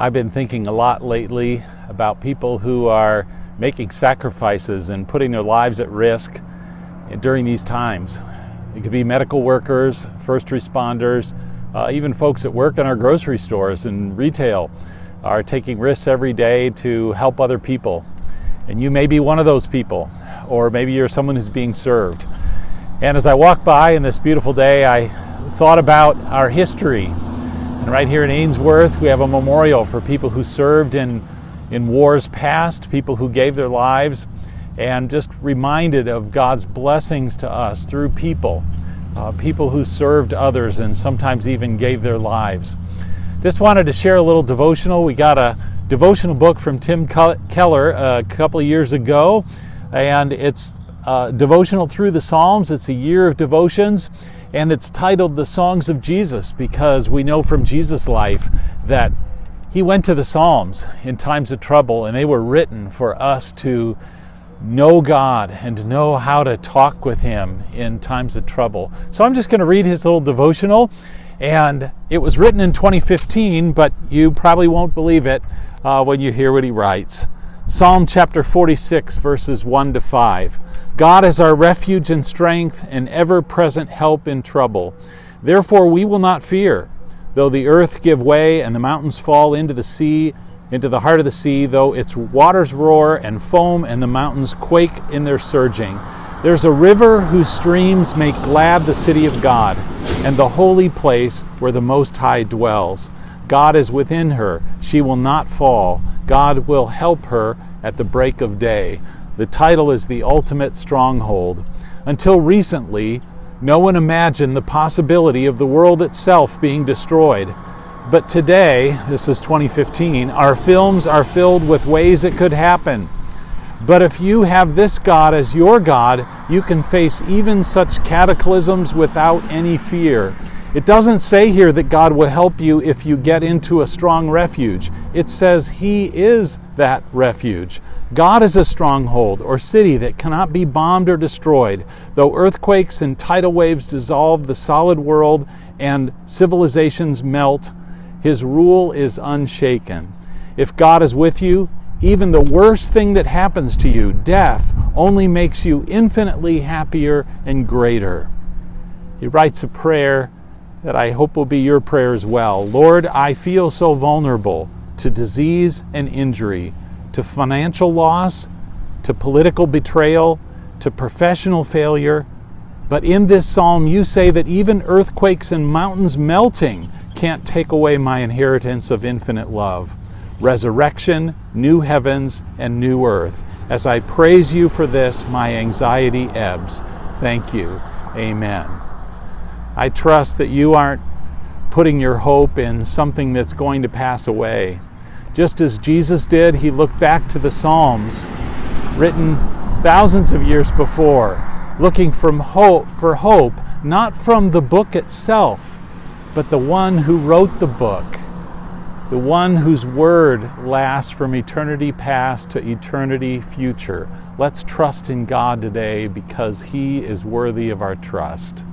I've been thinking a lot lately about people who are making sacrifices and putting their lives at risk during these times. It could be medical workers, first responders, even folks that work in our grocery stores and retail are taking risks every day to help other people. And you may be one of those people, or maybe you're someone who's being served. And as I walked by in this beautiful day, I thought about our history. And right here in Ainsworth, we have a memorial for people who served in wars past, people who gave their lives, and just reminded of God's blessings to us through people who served others and sometimes even gave their lives. Just wanted to share a little devotional. We got a devotional book from Tim Keller a couple of years ago, and it's devotional through the Psalms. It's a year of devotions, and it's titled The Songs of Jesus, because we know from Jesus' life that he went to the Psalms in times of trouble, and they were written for us to know God and to know how to talk with him in times of trouble. So I'm just going to read his little devotional, and it was written in 2015, but you probably won't believe it when you hear what he writes. Psalm chapter 46, verses 1 to 5. God is our refuge and strength, and ever-present help in trouble. Therefore we will not fear, though the earth give way and the mountains fall into the sea, into the heart of the sea, though its waters roar and foam and the mountains quake in their surging. There's a river whose streams make glad the city of God, and the holy place where the Most High dwells. God is within her, she will not fall. God will help her at the break of day. The title is The Ultimate Stronghold. Until recently, no one imagined the possibility of the world itself being destroyed. But today, this is 2015, our films are filled with ways it could happen. But if you have this God as your God, you can face even such cataclysms without any fear. It doesn't say here that God will help you if you get into a strong refuge. It says he is that refuge. God is a stronghold or city that cannot be bombed or destroyed. Though earthquakes and tidal waves dissolve the solid world and civilizations melt, his rule is unshaken. If God is with you, even the worst thing that happens to you, death, only makes you infinitely happier and greater. He writes a prayer that I hope will be your prayer as well. Lord, I feel so vulnerable to disease and injury, to financial loss, to political betrayal, to professional failure. But in this psalm, you say that even earthquakes and mountains melting can't take away my inheritance of infinite love. Resurrection, new heavens, and new earth. As I praise you for this, my anxiety ebbs. Thank you. Amen. I trust that you aren't putting your hope in something that's going to pass away. Just as Jesus did, he looked back to the Psalms, written thousands of years before, looking for hope, not from the book itself, but the one who wrote the book, the one whose word lasts from eternity past to eternity future. Let's trust in God today because he is worthy of our trust.